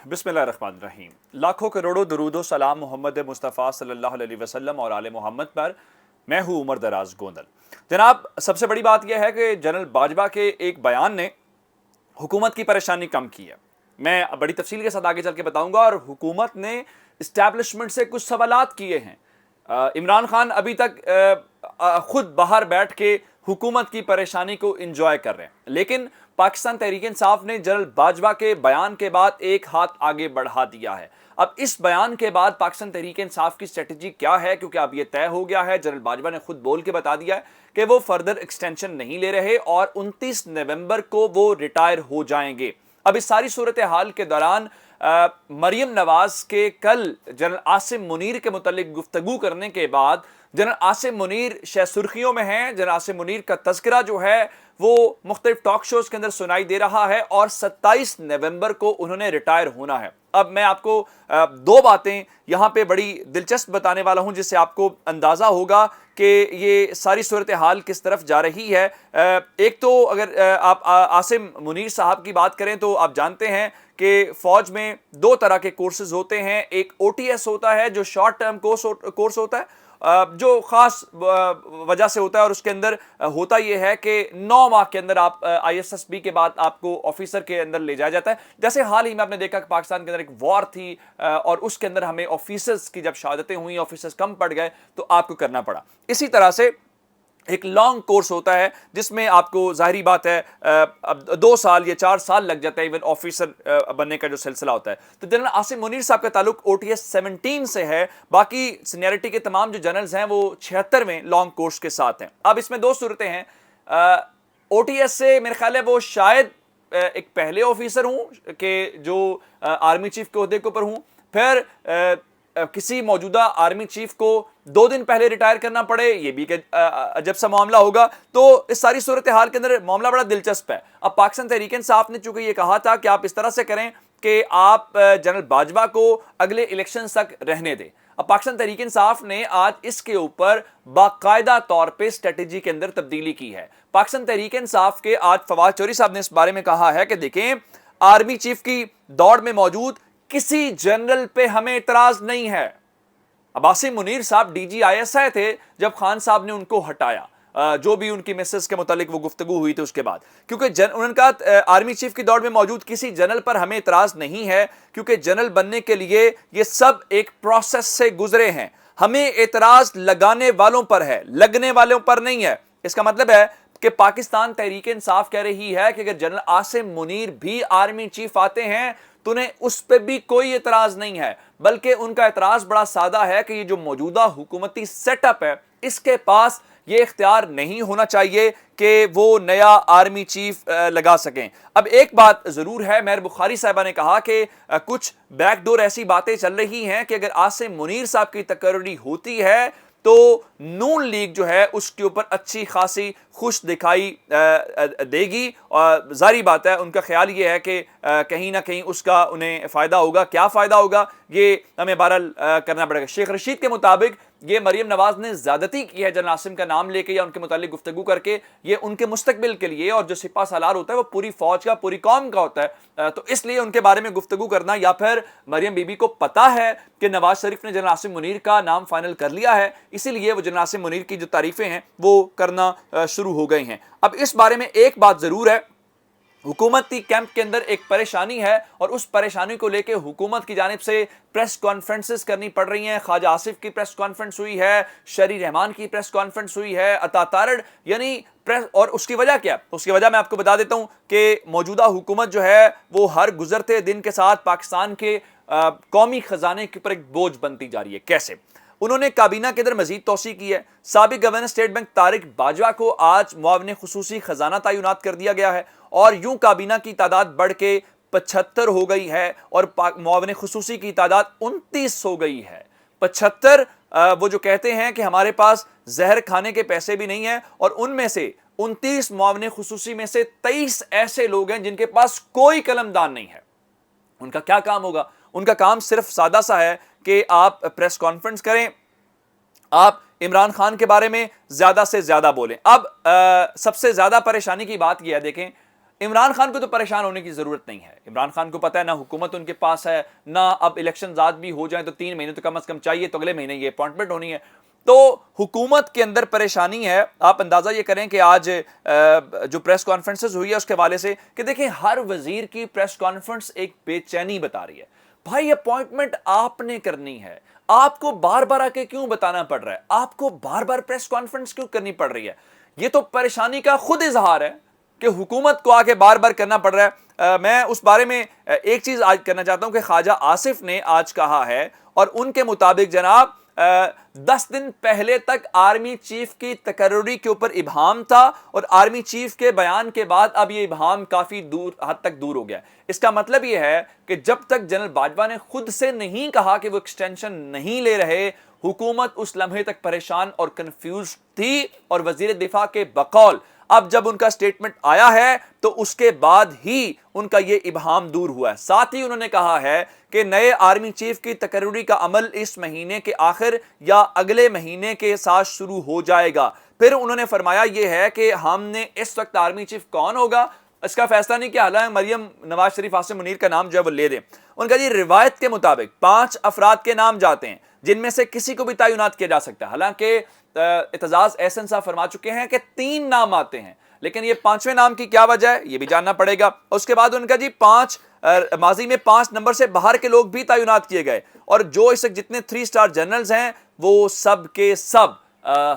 बिस्मिल्लाहिर्रहमानिर्रहीम। लाखों करोड़ों दरूद व सलाम मोहम्मद मुस्तफ़ा सल्लल्लाहु अलैहि वसल्लम और आले मोहम्मद पर। मैं हूँ उमर दराज गोंदल। जनाब, सबसे बड़ी बात यह है कि जनरल बाजवा के एक बयान ने हुकूमत की परेशानी कम की है। मैं बड़ी तफसील के साथ आगे चल के बताऊंगा। और हुकूमत ने इस्टेब्लिशमेंट से कुछ सवालात किए हैं। इमरान खान अभी तक खुद बाहर बैठ के हुकूमत की परेशानी को इंजॉय कर रहे हैं, लेकिन पाकिस्तान तहरीक इंसाफ ने जनरल बाजवा के बयान के बाद एक हाथ आगे बढ़ा दिया है। अब इस बयान के बाद पाकिस्तान तहरीक इंसाफ की स्ट्रेटजी क्या है, क्योंकि अब यह तय हो गया है। जनरल बाजवा ने खुद बोल के बता दिया है कि वो फर्दर एक्सटेंशन नहीं ले रहे और 29 नवंबर को वो रिटायर हो जाएंगे। अब इस सारी सूरत हाल के दौरान मरियम नवाज के कल जनरल आसिम मुनीर के मुतालिक गुफ्तगू करने के बाद जनरल आसिम मुनीर शायद सुर्खियों में हैं। जनरल आसिम मुनीर का तस्करा जो है वो मुख्तलिफ टॉक शोज के अंदर सुनाई दे रहा है और 27 नवंबर को उन्होंने रिटायर होना है। अब मैं आपको दो बातें यहां पे बड़ी दिलचस्प बताने वाला हूं, जिससे आपको अंदाजा होगा कि ये सारी सूरत हाल किस तरफ जा रही है। एक तो अगर आप आसिम मुनीर साहब की बात करें तो आप जानते हैं कि फौज में दो तरह के कोर्सेज होते हैं। एक OTS होता है जो शॉर्ट टर्म कोर्स होता है, जो खास वजह से होता है, और उसके अंदर होता यह है कि 9 माह के अंदर आप ISSB के बाद आपको ऑफिसर के अंदर ले जाया जाता है। जैसे हाल ही में आपने देखा कि पाकिस्तान के अंदर एक वॉर थी और उसके अंदर हमें ऑफिसर्स की जब शहादतें हुई, ऑफिसर्स कम पड़ गए तो आपको करना पड़ा। इसी तरह से एक लॉन्ग कोर्स होता है जिसमें आपको जाहिरी बात है अब 2 साल या 4 साल लग जाता है इवन ऑफिसर बनने का जो सिलसिला होता है। तो जनरल आसिम मुनीर साहब का ताल्लुक OTS 17 से है। बाकी सीनियरिटी के तमाम जो जनरल्स हैं वो 76वें लॉन्ग कोर्स के साथ हैं। अब इसमें दो सूरतें हैं। OTS से मेरे ख्याल है वो शायद एक पहले ऑफिसर हूं कि जो आर्मी चीफ के ओहदे के ऊपर हूं, फिर किसी मौजूदा आर्मी चीफ को 2 दिन पहले रिटायर करना पड़े, ये भी अजब सा मामला होगा। तो इस सारी सूरत हाल के अंदर मामला बड़ा दिलचस्प है। अब पाकिस्तान तहरीक इंसाफ ने चूंकि ये कहा था कि आप इस तरह से करें कि आप जनरल बाजवा को अगले इलेक्शन तक रहने दें। अब पाकिस्तान तहरीक इंसाफ ने आज इसके ऊपर बाकायदा तौर पे स्ट्रेटेजी के अंदर तब्दीली की है। पाकिस्तान तहरीक इंसाफ के आज फवाद चौधरी साहब ने इस बारे में कहा है कि देखें, आर्मी चीफ की दौड़ में मौजूद किसी जनरल पे हमें इतराज नहीं है। अब आसिम मुनीर साहब DGISI थे जब खान साहब ने उनको हटाया, जो भी उनकी मैसेज के मुतालिक वो गुफ्तगू हुई थी उसके बाद, क्योंकि उन्होंने कहा आर्मी चीफ की दौड़ में मौजूद किसी जनरल पर हमें इतराज नहीं है, क्योंकि जनरल बनने के लिए ये सब एक प्रोसेस से गुजरे हैं। हमें इतराज लगाने वालों पर है, लगने वालों पर नहीं है। इसका मतलब है कि पाकिस्तान तहरीक इंसाफ कह रही है कि अगर जनरल आसिम मुनीर भी आर्मी चीफ आते हैं तो उन्हें उस पर भी कोई एतराज नहीं है, बल्कि उनका एतराज बड़ा सादा है कि ये जो मौजूदा हुकूमती सेटअप है इसके पास ये इख्तियार नहीं होना चाहिए कि वो नया आर्मी चीफ लगा सकें। अब एक बात जरूर है, मेहर बुखारी साहबा ने कहा कि कुछ बैकडोर ऐसी बातें चल रही हैं कि अगर आसिम मुनीर साहब की तकर्री होती है तो नून लीग जो है उसके ऊपर अच्छी खासी खुश दिखाई देगी। और जारी बात है उनका ख्याल ये है कि कहीं ना कहीं उसका उन्हें फ़ायदा होगा। क्या फ़ायदा होगा ये हमें बहरहाल करना पड़ेगा। शेख रशीद के मुताबिक ये मरियम नवाज ने ज़्यादती की है जनरल आसिम का नाम लेके या उनके मुतालिक गुफ्तगू करके। ये उनके मुस्तकबिल के लिए, और जो सिपा सालार होता है वो पूरी फौज का, पूरी कौम का होता है, तो इसलिए उनके बारे में गुफ्तगू करना, या फिर मरियम बीबी को पता है कि नवाज शरीफ ने जनरल आसिम मुनीर का नाम फाइनल कर लिया है, इसीलिए वो जनरल आसिम मुनीर की जो तारीफें हैं वो करना शुरू हो गई हैं। अब इस बारे में एक बात जरूर है, हुकूमती कैंप के अंदर एक परेशानी है और उस परेशानी को लेकर हुकूमत की जानिब से प्रेस कॉन्फ्रेंसेस करनी पड़ रही हैं। ख्वाजा आसिफ की प्रेस कॉन्फ्रेंस हुई है, शरी रहमान की प्रेस कॉन्फ्रेंस हुई है, अता तारड़ यानी प्रेस। और उसकी वजह क्या? उसकी वजह मैं आपको बता देता हूं कि मौजूदा हुकूमत जो है वो हर गुजरते दिन के साथ पाकिस्तान के कौमी खजाने के ऊपर एक बोझ बनती जा रही है। कैसे? उन्होंने काबीना के अंदर मजीद तोसी की है। साबिक governor state bank Tariq Bajwa को आज मुआविन खुसूसी खजाना तैनात कर दिया गया है और यूं काबीना की तादाद बढ़ के 75 हो गई है और मुआविन खुसूसी की तादाद 29 हो गई है। 75 वो जो कहते हैं कि हमारे पास जहर खाने के पैसे भी नहीं है, और उनमें से 29 मुआविन खुसूसी में से 23 ऐसे लोग हैं जिनके पास कोई कलमदान नहीं है। उनका क्या काम होगा? उनका काम सिर्फ सादा सा है कि आप प्रेस कॉन्फ्रेंस करें, आप इमरान खान के बारे में ज्यादा से ज्यादा बोलें। अब सबसे ज्यादा परेशानी की बात यह है, देखें عمران خان کو تو پریشان ہونے کی ضرورت نہیں ہے. عمران خان کو پتہ ہے نہ حکومت ان کے پاس ہے, نہ اب الیکشن آزاد بھی ہو جائیں تو 3 مہینے تو کم از کم چاہیے, تو اگلے مہینے یہ اپوائنٹمنٹ ہونی ہے. تو حکومت کے اندر پریشانی ہے. آپ اندازہ یہ کریں کہ آج جو پریس کانفرنسز ہوئی ہے اس کے حوالے سے کہ دیکھیں ہر وزیر کی پریس کانفرنس ایک بے چینی بتا رہی ہے. بھائی اپوائنٹمنٹ آپ نے کرنی ہے, آپ کو بار بار آ کے کیوں بتانا پڑ رہا ہے, آپ کو بار بار پریس کانفرنس کیوں کرنی پڑ رہی ہے؟ یہ تو پریشانی کا خود اظہار ہے کہ حکومت کو آ کے بار بار کرنا پڑ رہا ہے. میں اس بارے میں ایک چیز آج کرنا چاہتا ہوں کہ خواجہ آصف نے آج کہا ہے, اور ان کے مطابق جناب 10 دن پہلے تک آرمی چیف کی تقرری کے اوپر ابہام تھا, اور آرمی چیف کے بیان کے بعد اب یہ ابہام کافی حد تک دور ہو گیا. اس کا مطلب یہ ہے کہ جب تک جنرل باجوہ نے خود سے نہیں کہا کہ وہ ایکسٹینشن نہیں لے رہے, حکومت اس لمحے تک پریشان اور کنفیوز تھی. اور وزیر دفاع کے بقول اب جب ان کا سٹیٹمنٹ آیا ہے تو اس کے بعد ہی ان کا یہ ابہام دور ہوا ہے. ساتھ ہی انہوں نے کہا ہے کہ نئے آرمی چیف کی تقرری کا عمل اس مہینے کے آخر یا اگلے مہینے کے ساتھ شروع ہو جائے گا. پھر انہوں نے فرمایا یہ ہے کہ ہم نے اس وقت آرمی چیف کون ہوگا اس کا فیصلہ نہیں کیا, حالانکہ مریم نواز شریف عاصم منیر کا نام جو ہے وہ لے دیں. ان کا جی روایت کے مطابق 5 افراد کے نام جاتے ہیں جن میں سے کسی کو بھی تعینات کیا جا سکتا ہے. حالانکہ اعتزاز احسن صاحب فرما چکے ہیں کہ 3 نام آتے ہیں, لیکن یہ 5ویں نام کی کیا وجہ ہے یہ بھی جاننا پڑے گا. اس کے بعد ان کا جی 5 ماضی میں 5 نمبر سے باہر کے لوگ بھی تعینات کیے گئے, اور جو اس وقت جتنے 3 سٹار جنرلز ہیں وہ سب کے سب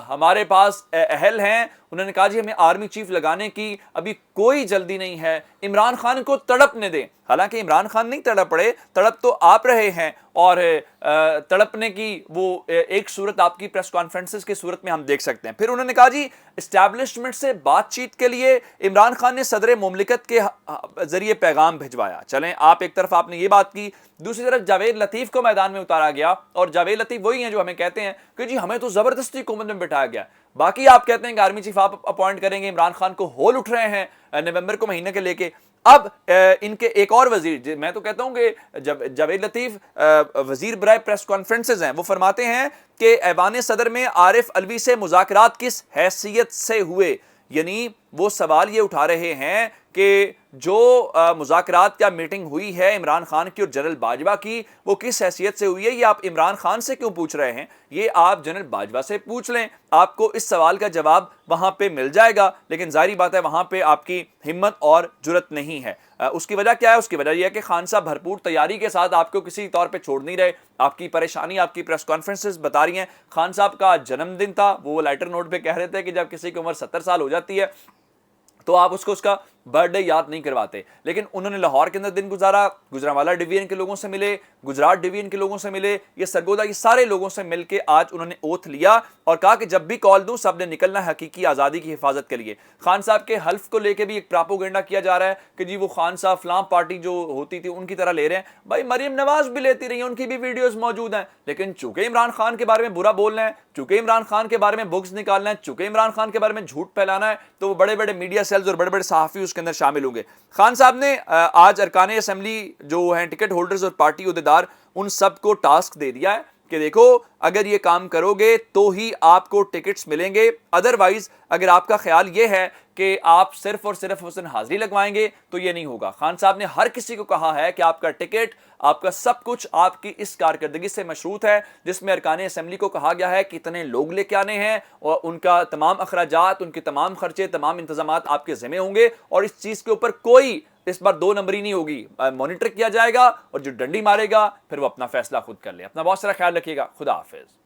ہمارے پاس اہل ہیں. انہوں نے کہا جی ہمیں آرمی چیف لگانے کی ابھی کوئی جلدی نہیں ہے, عمران خان کو تڑپنے دیں. حالانکہ عمران خان نہیں تڑپ رہے, تڑپ تو آپ رہے ہیں, اور تڑپنے کی وہ ایک صورت آپ کی پریس کانفرنسز کی صورت میں ہم دیکھ سکتے ہیں. پھر انہوں نے کہا جی اسٹیبلشمنٹ سے بات چیت کے لیے عمران خان نے صدر مملکت کے ذریعے پیغام بھجوایا. چلیں آپ ایک طرف آپ نے یہ بات کی, دوسری طرف جاوید لطیف کو میدان میں اتارا گیا, اور جاوید لطیف وہی ہیں جو ہمیں کہتے ہیں کہ جی ہمیں تو زبردستی حکومت میں بٹھایا گیا. باقی آپ کہتے ہیں کہ آرمی چیف آپ اپوائنٹ کریں گے, عمران خان کو ہول اٹھ رہے ہیں نومبر کو مہینے کے لے کے. اب ان کے ایک اور وزیر, میں تو کہتا ہوں کہ جاوید لطیف وزیر برائے پریس کانفرنسز ہیں, وہ فرماتے ہیں کہ ایوان صدر میں عارف علوی سے مذاکرات کس حیثیت سے ہوئے. یعنی وہ سوال یہ اٹھا رہے ہیں کہ جو مذاکرات کا میٹنگ ہوئی ہے عمران خان کی اور جنرل باجوہ کی, وہ کس حیثیت سے ہوئی ہے. یہ آپ عمران خان سے کیوں پوچھ رہے ہیں, یہ آپ جنرل باجوہ سے پوچھ لیں, آپ کو اس سوال کا جواب وہاں پہ مل جائے گا. لیکن ظاہری بات ہے وہاں پہ آپ کی ہمت اور جرت نہیں ہے. اس کی وجہ کیا ہے؟ اس کی وجہ یہ ہے کہ خان صاحب بھرپور تیاری کے ساتھ آپ کو کسی طور پہ چھوڑ نہیں رہے. آپ کی پریشانی آپ کی پریس کانفرنسز بتا رہی ہیں. خان صاحب کا جنم دن تھا, وہ لائٹر نوٹ پہ کہہ رہے تھے کہ جب کسی کی عمر 70 سال ہو جاتی ہے تو آپ اس کو اس کا برتھ ڈے یاد نہیں کرواتے. لیکن انہوں نے لاہور کے اندر دن گزارا, گجرانوالہ ڈویژن کے لوگوں سے ملے, گجرات ڈویژن کے لوگوں سے ملے, یہ سرگودا, یہ سارے لوگوں سے مل کے آج انہوں نے اوتھ لیا اور کہا کہ جب بھی کال دوں سب نے نکلنا حقیقی آزادی کی حفاظت کے لیے. خان صاحب کے حلف کو لے کے بھی ایک پراپوگنڈا کیا جا رہا ہے کہ جی وہ خان صاحب فلاں پارٹی جو ہوتی تھی ان کی طرح لے رہے ہیں. بھائی مریم نواز بھی لیتی رہی ہیں, ان کی بھی ویڈیوز موجود ہیں, لیکن چونکہ عمران خان کے بارے میں برا بولنا ہے, چونکہ عمران خان کے بارے میں بگز نکالنا ہے, چونکہ عمران خان کے بارے میں جھوٹ پھیلانا ہے, تو وہ بڑے بڑے میڈیا سیلز اور بڑے بڑے صحافی اس کے اندر شامل ہوں گے. خان صاحب نے آج ارکان اسمبلی جو ہیں ٹکٹ ہولڈرز اور پارٹی عہدیدار ان سب کو ٹاسک دے دیا ہے کہ دیکھو اگر یہ کام کرو گے تو ہی آپ کو ٹکٹس ملیں گے, ادروائز اگر آپ کا خیال یہ ہے کہ آپ صرف اور صرف حسن حاضری لگوائیں گے تو یہ نہیں ہوگا. خان صاحب نے ہر کسی کو کہا ہے کہ آپ کا ٹکٹ, آپ کا سب کچھ آپ کی اس کارکردگی سے مشروط ہے, جس میں ارکان اسمبلی کو کہا گیا ہے کہ اتنے لوگ لے کے آنے ہیں اور ان کا تمام اخراجات, ان کے تمام خرچے, تمام انتظامات آپ کے ذمہ ہوں گے, اور اس چیز کے اوپر کوئی اس بار 2 نمبری نہیں ہوگی. مانیٹر کیا جائے گا اور جو ڈنڈی مارے گا پھر وہ اپنا فیصلہ خود کر لے. اپنا بہت سارا خیال رکھیے گا. خدا حافظ.